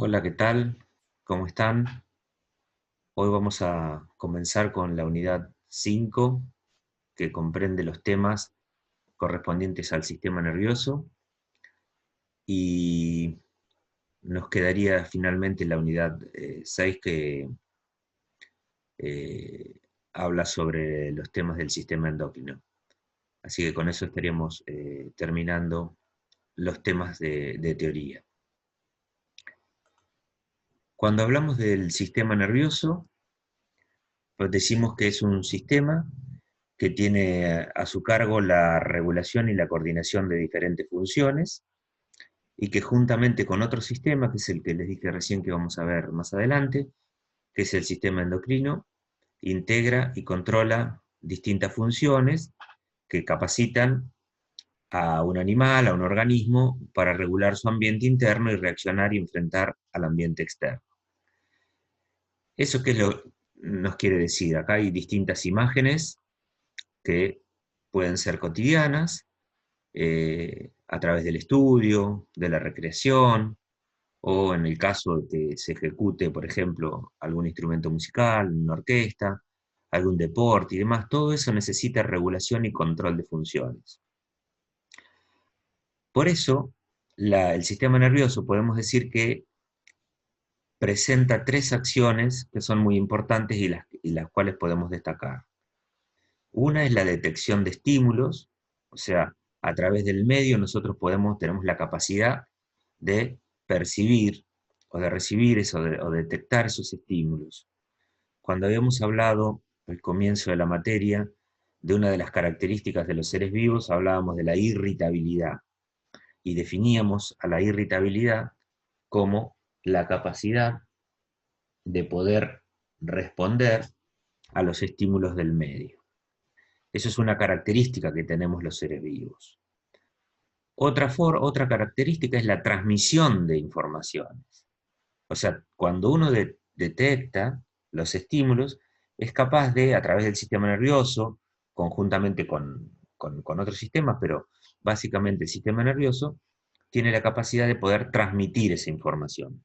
Hola, ¿qué tal? ¿Cómo están? Hoy vamos a comenzar con la unidad 5, que comprende los temas correspondientes al sistema nervioso, y nos quedaría finalmente la unidad 6, que eh, habla sobre los temas del sistema endocrino. Así que con eso estaríamos terminando los temas de teoría. Cuando hablamos del sistema nervioso, pues decimos que es un sistema que tiene a su cargo la regulación y la coordinación de diferentes funciones, y que juntamente con otro sistema, que es el que les dije recién que vamos a ver más adelante, que es el sistema endocrino, integra y controla distintas funciones que capacitan a un animal, a un organismo, para regular su ambiente interno y reaccionar y enfrentar al ambiente externo. ¿Eso qué es lo nos quiere decir? Acá hay distintas imágenes que pueden ser cotidianas, a través del estudio, de la recreación, o en el caso de que se ejecute, por ejemplo, algún instrumento musical, una orquesta, algún deporte y demás. Todo eso necesita regulación y control de funciones. Por eso, el sistema nervioso podemos decir que presenta tres acciones que son muy importantes y las cuales podemos destacar. Una es la detección de estímulos, o sea, a través del medio nosotros tenemos la capacidad de percibir o de recibir o detectar esos estímulos. Cuando habíamos hablado al comienzo de la materia de una de las características de los seres vivos, hablábamos de la irritabilidad, y definíamos a la irritabilidad como la capacidad de poder responder a los estímulos del medio. Eso es una característica que tenemos los seres vivos. Otra característica es la transmisión de informaciones. O sea, cuando uno detecta los estímulos, es capaz de, a través del sistema nervioso, conjuntamente con otros sistemas, pero básicamente el sistema nervioso, tiene la capacidad de poder transmitir esa información.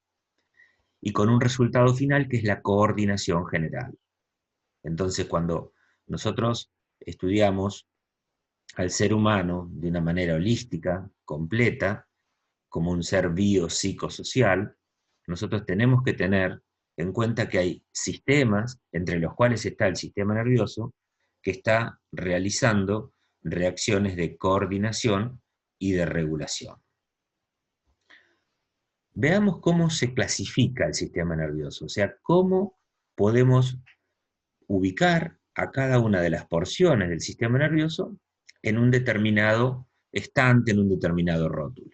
Y con un resultado final que es la coordinación general. Entonces, cuando nosotros estudiamos al ser humano de una manera holística, completa, como un ser biopsicosocial, nosotros tenemos que tener en cuenta que hay sistemas, entre los cuales está el sistema nervioso, que está realizando reacciones de coordinación y de regulación. Veamos cómo se clasifica el sistema nervioso, o sea, cómo podemos ubicar a cada una de las porciones del sistema nervioso en un determinado estante, en un determinado rótulo.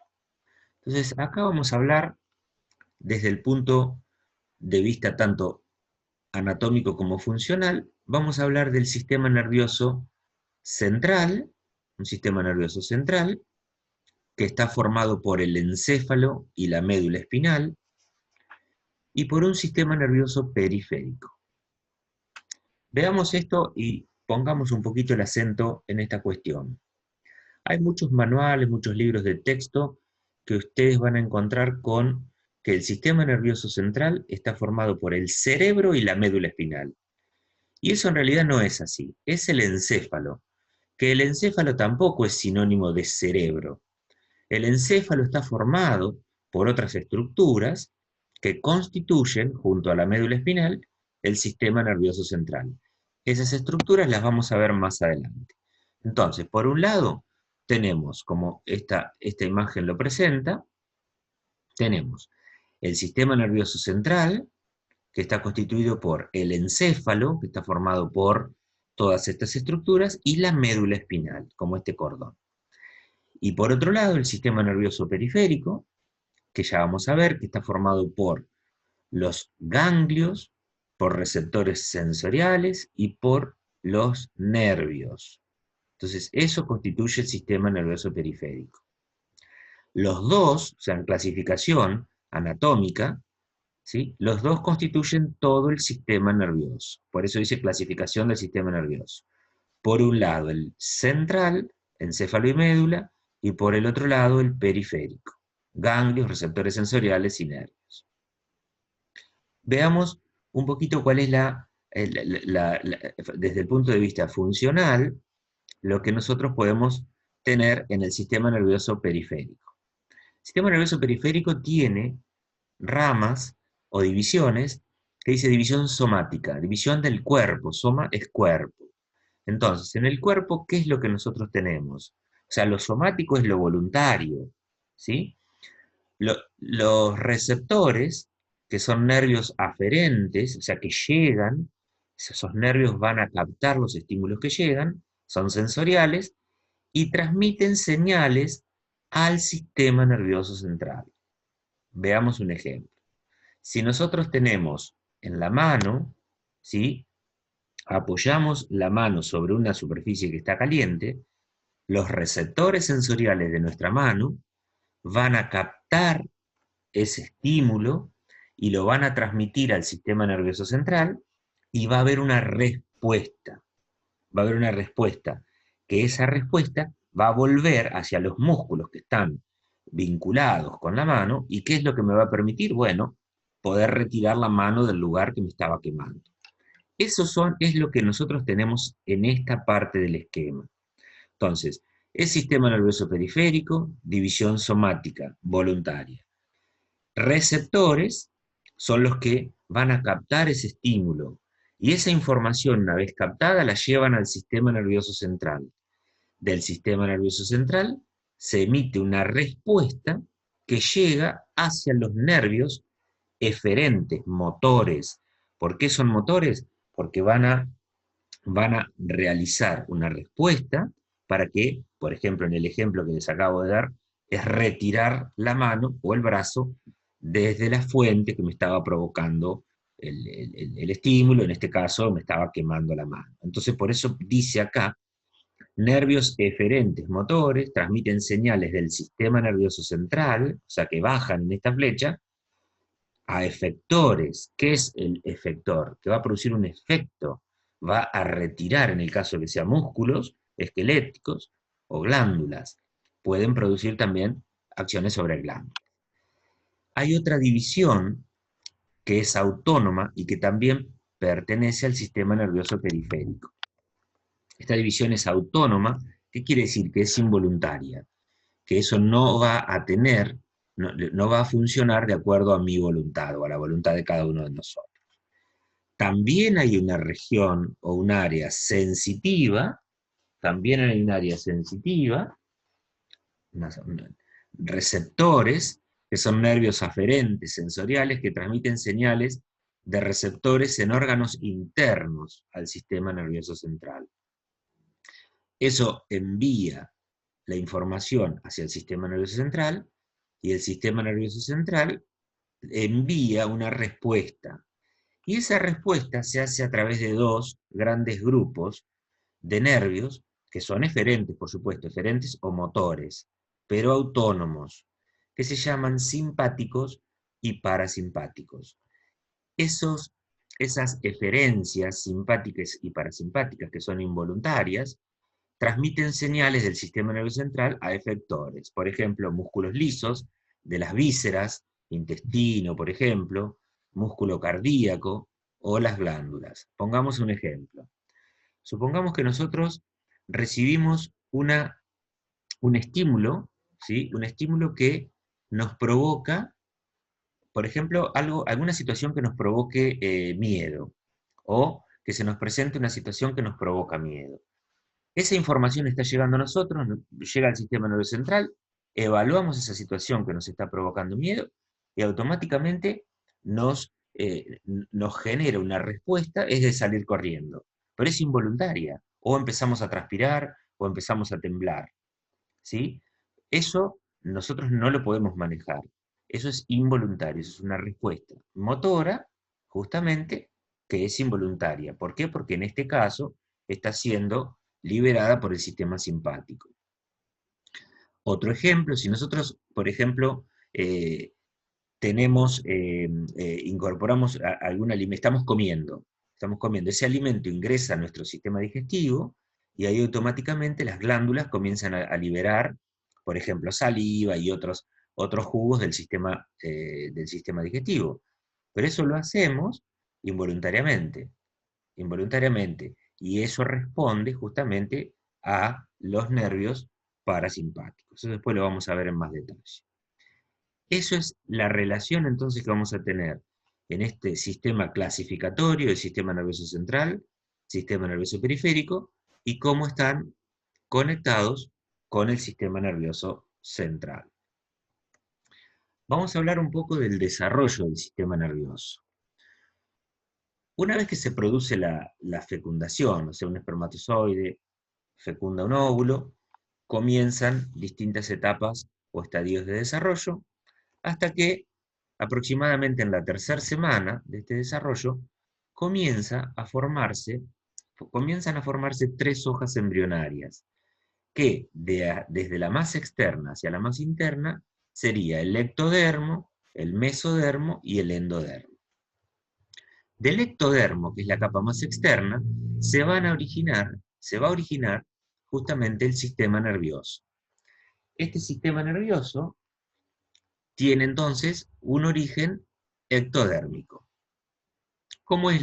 Entonces, acá vamos a hablar desde el punto de vista tanto anatómico como funcional. Vamos a hablar del sistema nervioso central, un sistema nervioso central, que está formado por el encéfalo y la médula espinal, y por un sistema nervioso periférico. Veamos esto y pongamos un poquito el acento en esta cuestión. Hay muchos manuales, muchos libros de texto que ustedes van a encontrar con que el sistema nervioso central está formado por el cerebro y la médula espinal. Y eso en realidad no es así, es el encéfalo, que el encéfalo tampoco es sinónimo de cerebro. El encéfalo está formado por otras estructuras que constituyen, junto a la médula espinal, el sistema nervioso central. Esas estructuras las vamos a ver más adelante. Entonces, por un lado, tenemos, como esta imagen lo presenta, tenemos el sistema nervioso central, que está constituido por el encéfalo, que está formado por todas estas estructuras, y la médula espinal, como este cordón. Y por otro lado, el sistema nervioso periférico, que ya vamos a ver, que está formado por los ganglios, por receptores sensoriales y por los nervios. Entonces, eso constituye el sistema nervioso periférico. Los dos, o sea, en clasificación anatómica, ¿sí? Los dos constituyen todo el sistema nervioso. Por eso dice clasificación del sistema nervioso. Por un lado, el central, encéfalo y médula, y por el otro lado, el periférico, ganglios, receptores sensoriales y nervios. veamos un poquito cuál es desde el punto de vista funcional, lo que nosotros podemos tener en el sistema nervioso periférico. El sistema nervioso periférico tiene ramas o divisiones, que dice división somática, división del cuerpo, soma es cuerpo. Entonces, en el cuerpo, ¿qué es lo que nosotros tenemos? O sea, lo somático es lo voluntario, ¿sí? Los receptores, que son nervios aferentes, o sea, que llegan, esos nervios van a captar los estímulos que llegan, son sensoriales, y transmiten señales al sistema nervioso central. Veamos un ejemplo. Si nosotros tenemos en la mano, ¿sí? Apoyamos la mano sobre una superficie que está caliente, los receptores sensoriales de nuestra mano van a captar ese estímulo y lo van a transmitir al sistema nervioso central y va a haber una respuesta. Va a haber una respuesta, que esa respuesta va a volver hacia los músculos que están vinculados con la mano, y ¿qué es lo que me va a permitir? Bueno, poder retirar la mano del lugar que me estaba quemando. Es lo que nosotros tenemos en esta parte del esquema. Entonces, el sistema nervioso periférico, división somática, voluntaria. Receptores son los que van a captar ese estímulo, y esa información, una vez captada, la llevan al sistema nervioso central. Del sistema nervioso central se emite una respuesta que llega hacia los nervios eferentes, motores. ¿Por qué son motores? Porque van a realizar una respuesta para que, por ejemplo, en el ejemplo que les acabo de dar, es retirar la mano o el brazo desde la fuente que me estaba provocando el estímulo. En este caso me estaba quemando la mano. Entonces, por eso dice acá, nervios eferentes motores transmiten señales del sistema nervioso central, o sea que bajan en esta flecha, a efectores. ¿Qué es el efector? Que va a producir un efecto, va a retirar, en el caso de que sean músculos esqueléticos o glándulas. Pueden producir también acciones sobre glándulas. Hay otra división que es autónoma y que también pertenece al sistema nervioso periférico. Esta división es autónoma. ¿Qué quiere decir? Que es involuntaria, que eso no va a tener, no va a funcionar de acuerdo a mi voluntad o a la voluntad de cada uno de nosotros. También hay una región o un área sensitiva, también hay un área sensitiva, receptores, que son nervios aferentes sensoriales que transmiten señales de receptores en órganos internos al sistema nervioso central. Eso envía la información hacia el sistema nervioso central, y el sistema nervioso central envía una respuesta. Y esa respuesta se hace a través de dos grandes grupos de nervios, que son eferentes, por supuesto, eferentes o motores, pero autónomos, que se llaman simpáticos y parasimpáticos. Esas eferencias simpáticas y parasimpáticas, que son involuntarias, transmiten señales del sistema nervioso central a efectores. Por ejemplo, músculos lisos de las vísceras, intestino, por ejemplo, músculo cardíaco o las glándulas. Pongamos un ejemplo. Supongamos que nosotros recibimos un estímulo, ¿sí? Un estímulo que nos provoca, por ejemplo, alguna situación que nos provoque miedo, o que se nos presente una situación que nos provoca miedo. Esa información está llegando a nosotros, llega al sistema nervioso central, evaluamos esa situación que nos está provocando miedo, y automáticamente nos genera una respuesta, es de salir corriendo, pero es involuntaria, o empezamos a transpirar, o empezamos a temblar, ¿sí? Eso nosotros no lo podemos manejar, eso es involuntario, eso es una respuesta motora, justamente, que es involuntaria. ¿Por qué? Porque en este caso está siendo liberada por el sistema simpático. Otro ejemplo, si nosotros, por ejemplo, incorporamos algún alimento, estamos comiendo, ese alimento ingresa a nuestro sistema digestivo, y ahí automáticamente las glándulas comienzan a liberar, por ejemplo, saliva y otros jugos del sistema digestivo. pero eso lo hacemos involuntariamente, y eso responde justamente a los nervios parasimpáticos. Eso después lo vamos a ver en más detalle. Eso es la relación entonces que vamos a tener en este sistema clasificatorio, el sistema nervioso central, sistema nervioso periférico, y cómo están conectados con el sistema nervioso central. Vamos a hablar un poco del desarrollo del sistema nervioso. Una vez que se produce la fecundación, o sea, un espermatozoide fecunda un óvulo, comienzan distintas etapas o estadios de desarrollo, hasta que aproximadamente en la tercera semana de este desarrollo comienzan a formarse 3 hojas embrionarias, que desde la más externa hacia la más interna sería el ectodermo, el mesodermo y el endodermo. Del ectodermo, que es la capa más externa, se va a originar justamente el sistema nervioso. Este sistema nervioso tiene entonces un origen ectodérmico. ¿Cómo es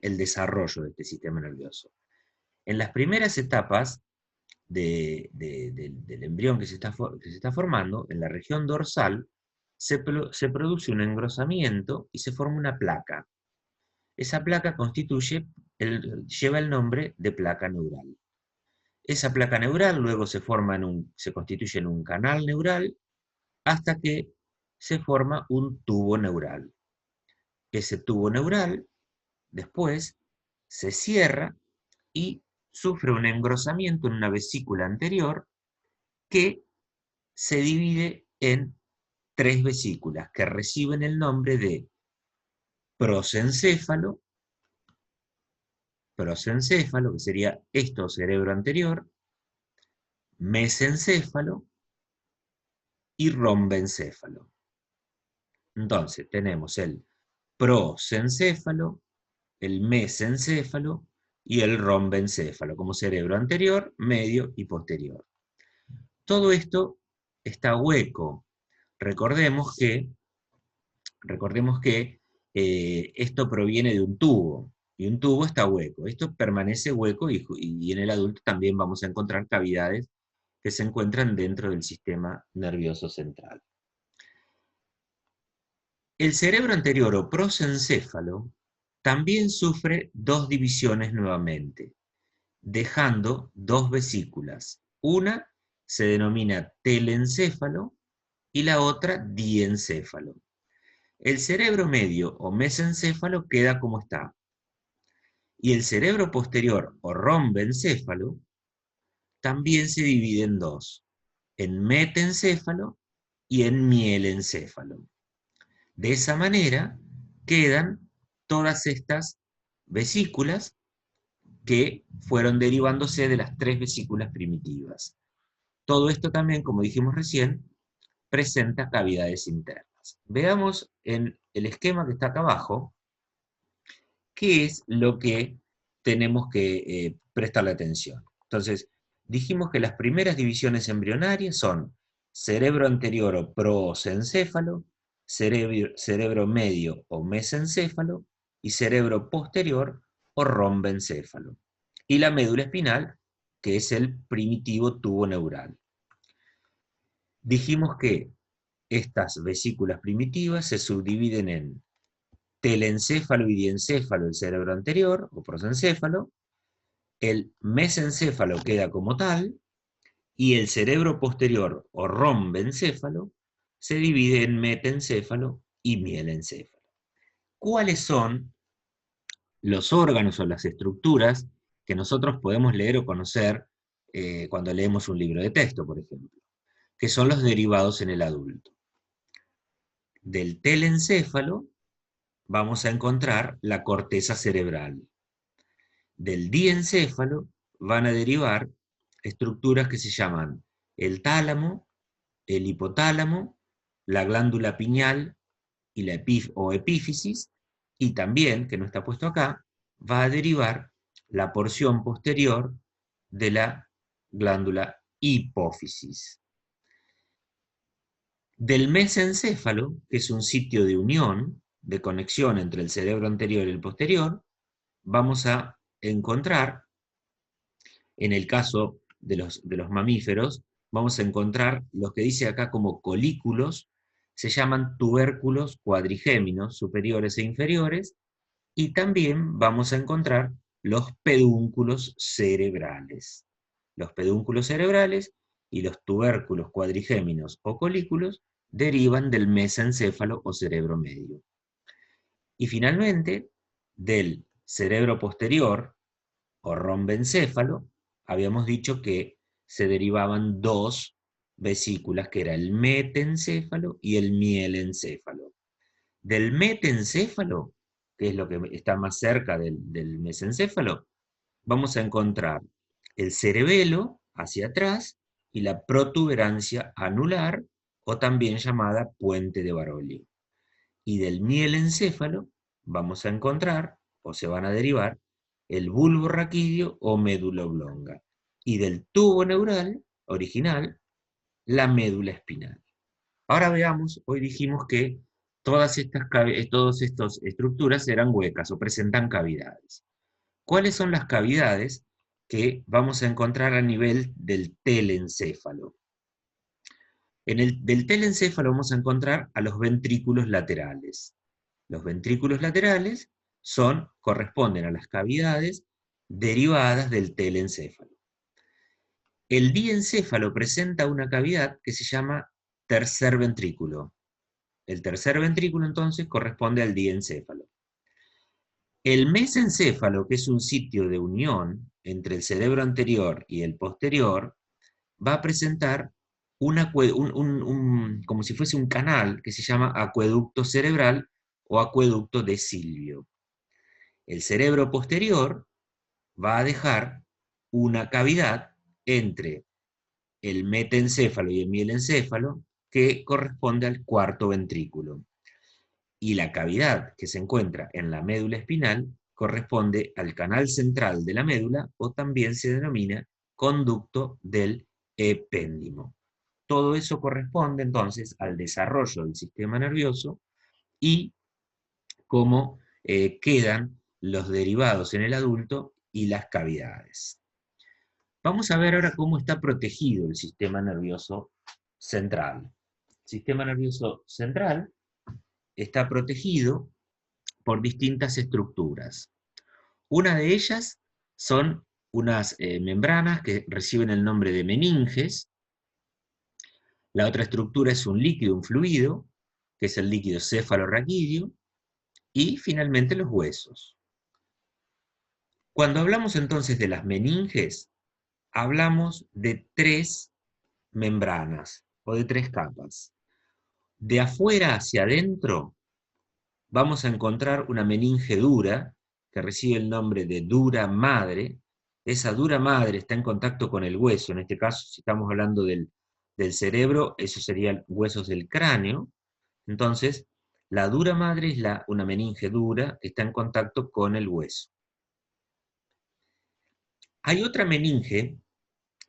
el desarrollo de este sistema nervioso? En las primeras etapas del embrión que se está formando, en la región dorsal, se produce un engrosamiento y se forma una placa. Esa placa lleva el nombre de placa neural. Esa placa neural luego se constituye en un canal neural hasta que se forma un tubo neural. Ese tubo neural después se cierra y sufre un engrosamiento en una vesícula anterior que se divide en 3 vesículas que reciben el nombre de prosencéfalo, que sería esto, cerebro anterior, mesencéfalo y rombencéfalo. Entonces tenemos el prosencéfalo, el mesencéfalo y el rombencéfalo, como cerebro anterior, medio y posterior. Todo esto está hueco. Recordemos que esto proviene de un tubo, y un tubo está hueco. Esto permanece hueco y en el adulto también vamos a encontrar cavidades que se encuentran dentro del sistema nervioso central. El cerebro anterior o prosencéfalo también sufre 2 divisiones nuevamente, dejando 2 vesículas. Una se denomina telencéfalo y la otra diencéfalo. El cerebro medio o mesencéfalo queda como está. Y el cerebro posterior o rombencéfalo también se divide en 2, en metencéfalo y en mielencéfalo. De esa manera quedan todas estas vesículas que fueron derivándose de las 3 vesículas primitivas. Todo esto también, como dijimos recién, presenta cavidades internas. Veamos en el esquema que está acá abajo qué es lo que tenemos que prestarle atención. Entonces, dijimos que las primeras divisiones embrionarias son cerebro anterior o prosencéfalo, cerebro medio o mesencéfalo y cerebro posterior o rombencéfalo. Y la médula espinal, que es el primitivo tubo neural. Dijimos que estas vesículas primitivas se subdividen en telencéfalo y diencéfalo, el cerebro anterior o prosencéfalo, el mesencéfalo queda como tal, y el cerebro posterior o rombencéfalo se divide en metencéfalo y mielencéfalo. ¿Cuáles son los órganos o las estructuras que nosotros podemos leer o conocer cuando leemos un libro de texto, por ejemplo? Que son los derivados en el adulto. Del telencéfalo vamos a encontrar la corteza cerebral. Del diencéfalo van a derivar estructuras que se llaman el tálamo, el hipotálamo, la glándula pineal y la epífisis, y también, que no está puesto acá, va a derivar la porción posterior de la glándula hipófisis. Del mesencéfalo, que es un sitio de unión de conexión entre el cerebro anterior y el posterior, vamos a encontrar, en el caso de los mamíferos, vamos a encontrar los que dice acá como colículos, se llaman tubérculos cuadrigéminos superiores e inferiores, y también vamos a encontrar los pedúnculos cerebrales. Los pedúnculos cerebrales y los tubérculos cuadrigéminos o colículos derivan del mesencéfalo o cerebro medio. Y finalmente, del cerebro posterior o rombencéfalo, habíamos dicho que se derivaban dos vesículas, que era el metencéfalo y el mielencéfalo. Del metencéfalo, que es lo que está más cerca del mesencéfalo, vamos a encontrar el cerebelo hacia atrás y la protuberancia anular, o también llamada puente de Barolio. Y del mielencéfalo vamos a encontrar, o se van a derivar, el bulbo raquídeo o médula oblonga. Y del tubo neural original, la médula espinal. Ahora veamos, hoy dijimos que todas estas estructuras eran huecas o presentan cavidades. ¿Cuáles son las cavidades que vamos a encontrar a nivel del telencéfalo? Del telencéfalo vamos a encontrar a los ventrículos laterales. Los ventrículos laterales corresponden a las cavidades derivadas del telencéfalo. El diencéfalo presenta una cavidad que se llama tercer ventrículo. El tercer ventrículo entonces corresponde al diencéfalo. El mesencéfalo, que es un sitio de unión entre el cerebro anterior y el posterior, va a presentar como si fuese un canal que se llama acueducto cerebral o acueducto de Silvio. El cerebro posterior va a dejar una cavidad entre el metencéfalo y el mielencéfalo que corresponde al cuarto ventrículo. Y la cavidad que se encuentra en la médula espinal corresponde al canal central de la médula, o también se denomina conducto del epéndimo. Todo eso corresponde entonces al desarrollo del sistema nervioso y cómo quedan los derivados en el adulto y las cavidades. Vamos a ver ahora cómo está protegido el sistema nervioso central. El sistema nervioso central está protegido por distintas estructuras. Una de ellas son unas membranas que reciben el nombre de meninges. La otra estructura es un líquido, un fluido, que es el líquido cefalorraquídeo, y finalmente los huesos. Cuando hablamos entonces de las meninges, hablamos de tres membranas o de tres capas. De afuera hacia adentro vamos a encontrar una meninge dura, que recibe el nombre de dura madre. Esa dura madre está en contacto con el hueso, en este caso si estamos hablando del cerebro, eso serían huesos del cráneo. Entonces, la dura madre es una meninge dura que está en contacto con el hueso. Hay otra meninge,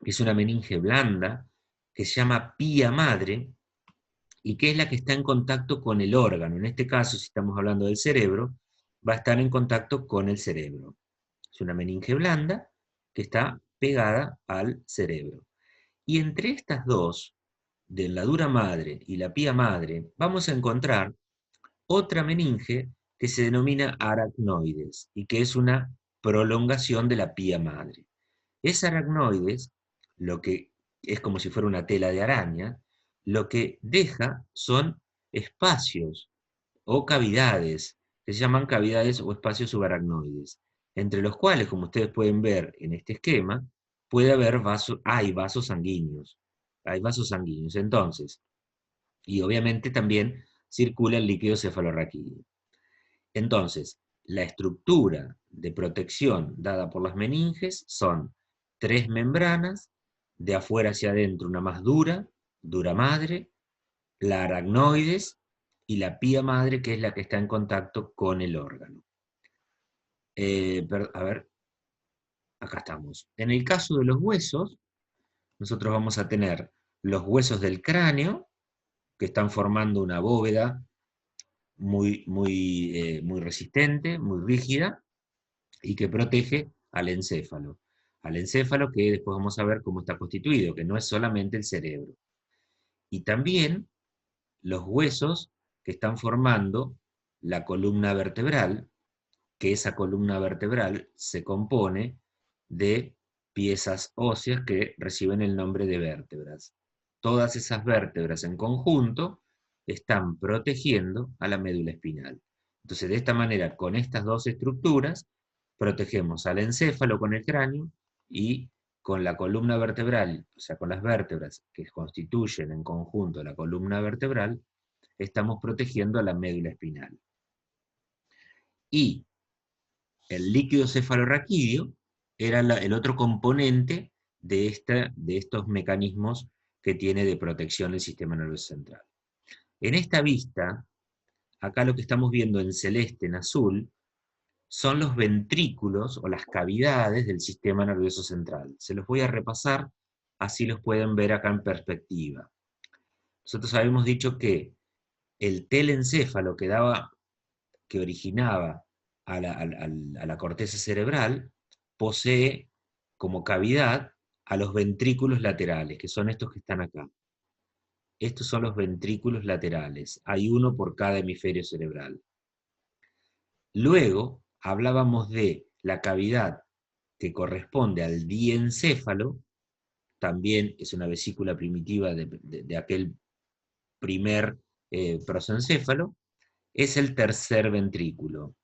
que es una meninge blanda, que se llama pía madre, y que es la que está en contacto con el órgano. En este caso, si estamos hablando del cerebro, va a estar en contacto con el cerebro. Es una meninge blanda que está pegada al cerebro. Y entre estas dos, de la dura madre y la pía madre, vamos a encontrar otra meninge que se denomina aracnoides, y que es una prolongación de la pía madre. Esa aracnoides, lo que es como si fuera una tela de araña, lo que deja son espacios o cavidades, que se llaman cavidades o espacios subaracnoides, entre los cuales, como ustedes pueden ver en este esquema, puede haber hay vasos sanguíneos. Hay vasos sanguíneos, entonces, y obviamente también circula el líquido cefalorraquídeo. Entonces, la estructura de protección dada por las meninges son tres membranas, de afuera hacia adentro una más dura, dura madre, la aracnoides y la pía madre, que es la que está en contacto con el órgano. A ver, acá estamos. En el caso de los huesos, nosotros vamos a tener los huesos del cráneo, que están formando una bóveda muy resistente, muy rígida, y que protege al encéfalo. Al encéfalo que después vamos a ver cómo está constituido, que no es solamente el cerebro. Y también los huesos que están formando la columna vertebral, que esa columna vertebral se compone de piezas óseas que reciben el nombre de vértebras. Todas esas vértebras en conjunto están protegiendo a la médula espinal. Entonces, de esta manera, con estas dos estructuras, protegemos al encéfalo con el cráneo y con la columna vertebral, o sea, con las vértebras que constituyen en conjunto la columna vertebral, estamos protegiendo a la médula espinal. Y el líquido cefalorraquídeo era el otro componente de estos mecanismos que tiene de protección el sistema nervioso central. En esta vista, acá lo que estamos viendo en celeste, en azul, son los ventrículos o las cavidades del sistema nervioso central. Se los voy a repasar, así los pueden ver acá en perspectiva. Nosotros habíamos dicho que el telencéfalo que originaba a la corteza cerebral posee como cavidad a los ventrículos laterales, que son estos que están acá. Estos son los ventrículos laterales. Hay uno por cada hemisferio cerebral. Luego hablábamos de la cavidad que corresponde al diencéfalo, también es una vesícula primitiva de aquel primer prosencéfalo, es el tercer ventrículo.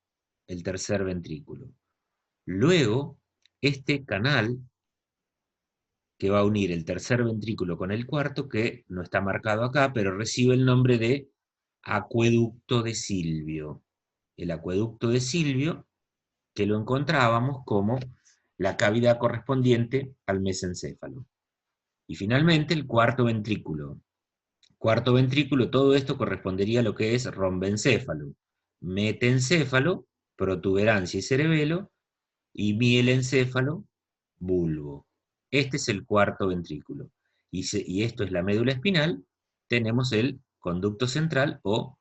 El tercer ventrículo. Luego, este canal que va a unir el tercer ventrículo con el cuarto, que no está marcado acá, pero recibe el nombre de acueducto de Silvio. El acueducto de Silvio, que lo encontrábamos como la cavidad correspondiente al mesencéfalo. Y finalmente el cuarto ventrículo. Cuarto ventrículo, todo esto correspondería a lo que es rombencéfalo, metencéfalo, protuberancia y cerebelo, y mielencéfalo, bulbo. Este es el cuarto ventrículo. Y esto es la médula espinal, tenemos el conducto central o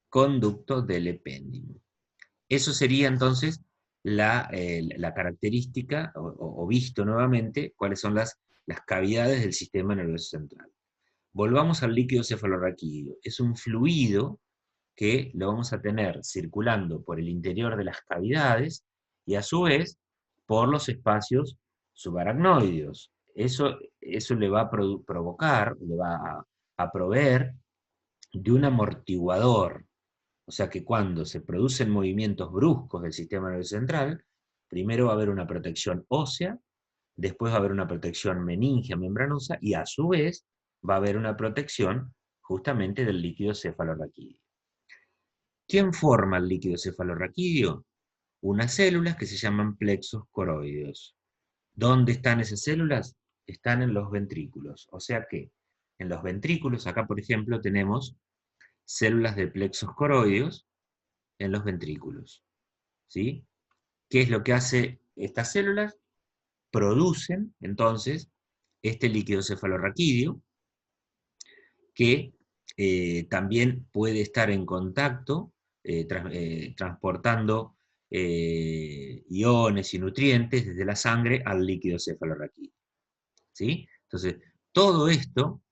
conducto del epéndimo. Eso sería entonces la característica, o visto nuevamente, cuáles son las cavidades del sistema nervioso central. Volvamos al líquido cefalorraquídeo. Es un fluido que lo vamos a tener circulando por el interior de las cavidades y a su vez por los espacios subaracnoideos. Eso le va a provocar, le va a proveer de un amortiguador. O sea que cuando se producen movimientos bruscos del sistema nervioso central, primero va a haber una protección ósea, después va a haber una protección meningia membranosa y a su vez va a haber una protección justamente del líquido cefalorraquídeo. ¿Quién forma el líquido cefalorraquídeo? Unas células que se llaman plexos coroideos. ¿Dónde están esas células? Están en los ventrículos. O sea que en los ventrículos, acá por ejemplo, tenemos células de plexos coroideos en los ventrículos. ¿Sí? ¿Qué es lo que hace estas células? Producen, entonces, este líquido cefalorraquídeo, que también puede estar en contacto, transportando iones y nutrientes desde la sangre al líquido cefalorraquídeo. ¿Sí? Entonces, todo esto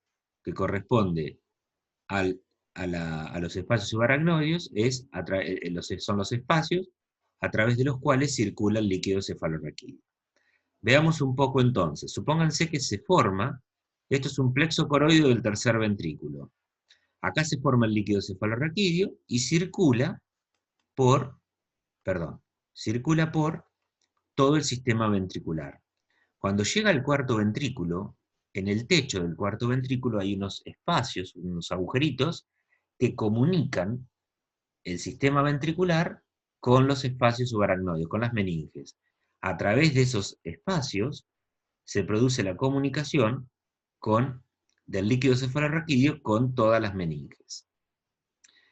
que corresponde a los espacios subaracnoideos son los espacios a través de los cuales circula el líquido cefalorraquídeo. Veamos un poco entonces. Supónganse que se forma, esto es un plexo coroideo del tercer ventrículo. Acá se forma el líquido cefalorraquídeo y circula por todo el sistema ventricular. Cuando llega al cuarto ventrículo, en el techo del cuarto ventrículo hay unos espacios, unos agujeritos, que comunican el sistema ventricular con los espacios subaracnoideos, con las meninges. A través de esos espacios se produce la comunicación del líquido cefalorraquídeo con todas las meninges.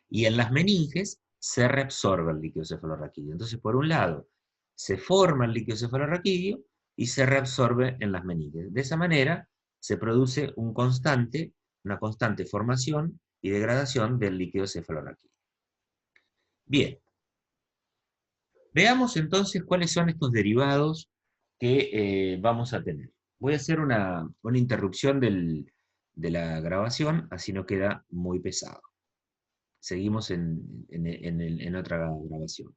Y en las meninges se reabsorbe el líquido cefalorraquídeo. Entonces, por un lado, se forma el líquido cefalorraquídeo y se reabsorbe en las meninges. De esa manera, se produce una constante formación y degradación del líquido cefalorraquídeo. Bien, veamos entonces cuáles son estos derivados que vamos a tener. Voy a hacer una interrupción de la grabación, así no queda muy pesado. Seguimos en otra grabación.